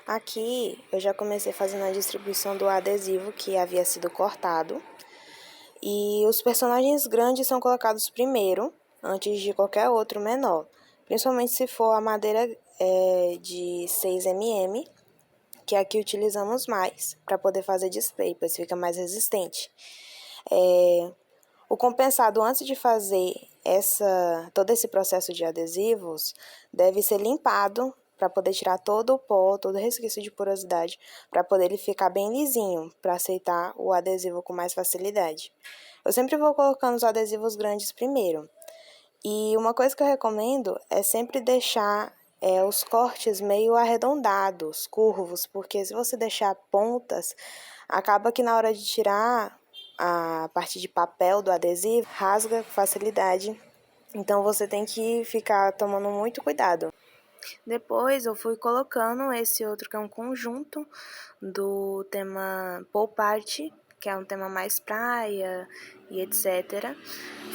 Aqui eu já comecei fazendo a distribuição do adesivo que havia sido cortado. E os personagens grandes são colocados primeiro, antes de qualquer outro menor. Principalmente se for a madeira de 6 mm, que é a que utilizamos mais para poder fazer display, pois fica mais resistente. O compensado, antes de fazer todo esse processo de adesivos, deve ser limpado para poder tirar todo o pó, todo o resquício de porosidade, para poder ele ficar bem lisinho, para aceitar o adesivo com mais facilidade. Eu sempre vou colocando os adesivos grandes primeiro. E uma coisa que eu recomendo é sempre deixar os cortes meio arredondados, curvos, porque se você deixar pontas, acaba que na hora de tirar a parte de papel do adesivo, rasga com facilidade. Então você tem que ficar tomando muito cuidado. Depois eu fui colocando esse outro que é um conjunto do tema Pool Party, que é um tema mais praia e etc.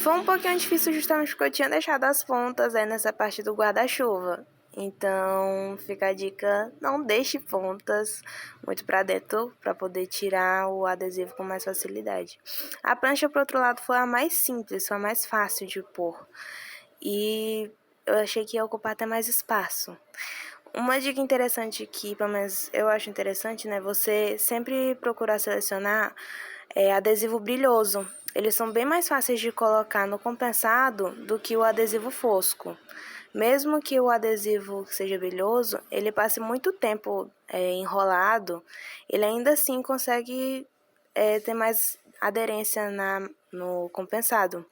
Foi um pouquinho difícil justamente porque eu tinha deixado as pontas aí nessa parte do guarda-chuva. Então fica a dica, não deixe pontas muito para dentro para poder tirar o adesivo com mais facilidade. A prancha, por outro lado, foi a mais simples, foi a mais fácil de pôr. E eu achei que ia ocupar até mais espaço. Uma dica interessante que, pelo menos eu acho interessante, né? Você sempre procurar selecionar adesivo brilhoso. Eles são bem mais fáceis de colocar no compensado do que o adesivo fosco. Mesmo que o adesivo seja brilhoso, ele passe muito tempo enrolado, ele ainda assim consegue ter mais aderência no compensado.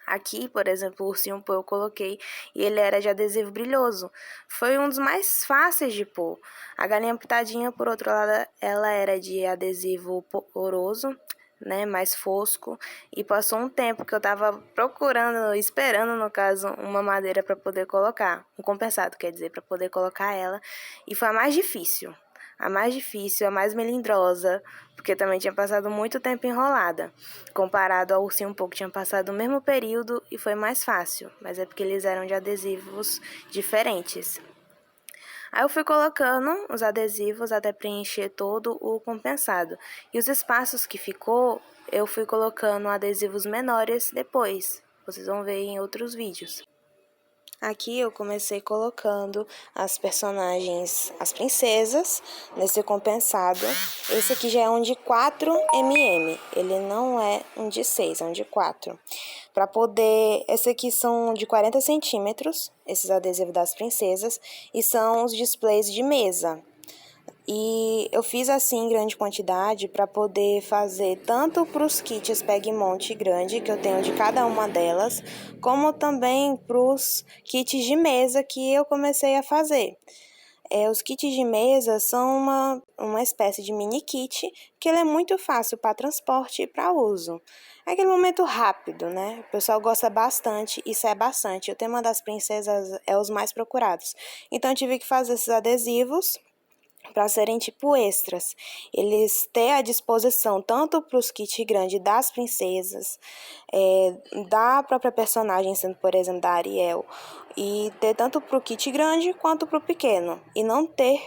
Aqui, por exemplo, o ursinho Poo eu coloquei e ele era de adesivo brilhoso. Foi um dos mais fáceis de pôr. A galinha pitadinha, por outro lado, ela era de adesivo poroso, né, mais fosco. E passou um tempo que eu tava procurando, esperando, no caso, uma madeira para poder colocar. Um compensado, quer dizer, para poder colocar ela. E foi a mais difícil. A mais difícil, a mais melindrosa, porque também tinha passado muito tempo enrolada. Comparado ao ursinho Poo, que tinha passado o mesmo período e foi mais fácil, mas é porque eles eram de adesivos diferentes. Aí eu fui colocando os adesivos até preencher todo o compensado. E os espaços que ficou, eu fui colocando adesivos menores depois. Vocês vão ver em outros vídeos. Aqui eu comecei colocando as personagens, as princesas, nesse compensado. Esse aqui já é um de 4 mm, ele não é um de 6, é um de 4. Para poder, esse aqui são de 40 centímetros, esses adesivos das princesas, e são os displays de mesa. E eu fiz assim em grande quantidade para poder fazer tanto para os kits Pegmonte grande, que eu tenho de cada uma delas, como também para os kits de mesa que eu comecei a fazer. Os kits de mesa são uma espécie de mini kit que ele é muito fácil para transporte e para uso. É aquele momento rápido, né? O pessoal gosta bastante e sai bastante. O tema das princesas é os mais procurados. Então eu tive que fazer esses adesivos para serem tipo extras. Eles têm à disposição tanto para os kits grandes das princesas, da própria personagem, sendo por exemplo da Ariel, e ter tanto para o kit grande quanto para o pequeno. E não ter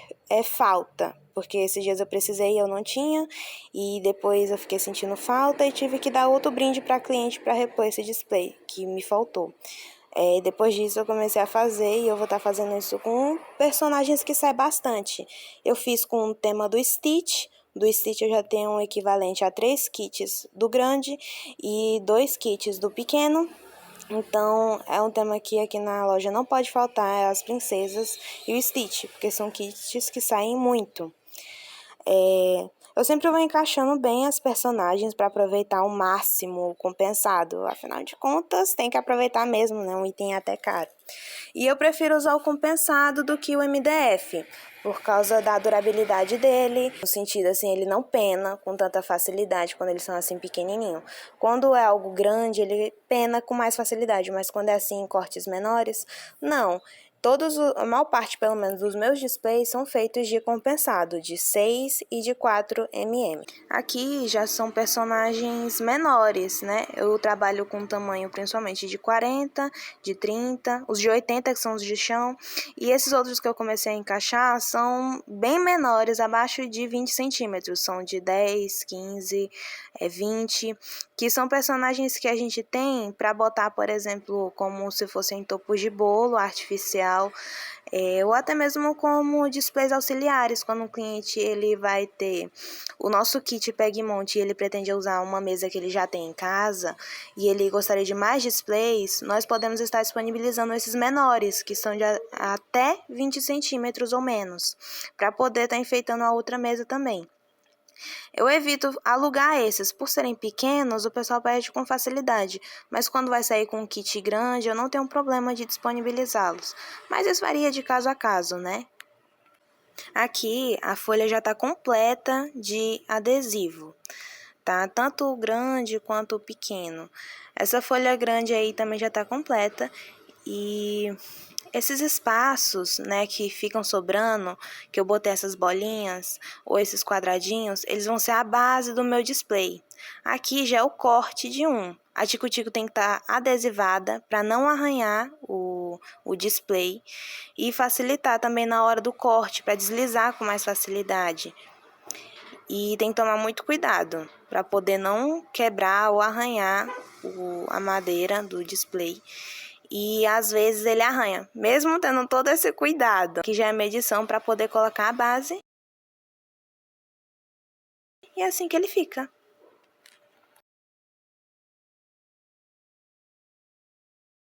falta, porque esses dias eu precisei e eu não tinha, e depois eu fiquei sentindo falta e tive que dar outro brinde para a cliente para repor esse display que me faltou. Depois disso eu comecei a fazer e eu vou estar fazendo isso com personagens que saem bastante. Eu fiz com o tema do Stitch. Do Stitch eu já tenho um equivalente a 3 kits do grande e 2 kits do pequeno. Então é um tema que aqui na loja não pode faltar, é as princesas e o Stitch, porque são kits que saem muito. Eu sempre vou encaixando bem as personagens para aproveitar ao máximo o compensado. Afinal de contas, tem que aproveitar mesmo, né? Um item até caro. E eu prefiro usar o compensado do que o MDF, por causa da durabilidade dele, no sentido assim, ele não pena com tanta facilidade quando eles são assim pequenininho. Quando é algo grande, ele pena com mais facilidade, mas quando é assim em cortes menores, não. A maior parte, pelo menos, dos meus displays são feitos de compensado, de 6 e de 4 mm. Aqui já são personagens menores, né? Eu trabalho com tamanho principalmente de 40, de 30, os de 80 que são os de chão, e esses outros que eu comecei a encaixar são bem menores, abaixo de 20 centímetros, são de 10, 15, 20, que são personagens que a gente tem para botar, por exemplo, como se fossem topos de bolo artificial, ou até mesmo como displays auxiliares, quando o cliente ele vai ter o nosso kit pega e monte e ele pretende usar uma mesa que ele já tem em casa e ele gostaria de mais displays, nós podemos estar disponibilizando esses menores, que são de até 20 centímetros ou menos, para poder estar enfeitando a outra mesa também. Eu evito alugar esses, por serem pequenos, o pessoal perde com facilidade, mas quando vai sair com um kit grande, eu não tenho problema de disponibilizá-los. Mas isso varia de caso a caso, né? Aqui a folha já está completa de adesivo, tá? Tanto o grande quanto o pequeno. Essa folha grande aí também já está completa e esses espaços, né, que ficam sobrando, que eu botei essas bolinhas ou esses quadradinhos, eles vão ser a base do meu display. Aqui já é o corte de um. A tico-tico tem que estar adesivada para não arranhar o display e facilitar também na hora do corte, para deslizar com mais facilidade. E tem que tomar muito cuidado para poder não quebrar ou arranhar a madeira do display. E às vezes ele arranha, mesmo tendo todo esse cuidado. Aqui já é a medição para poder colocar a base. E é assim que ele fica.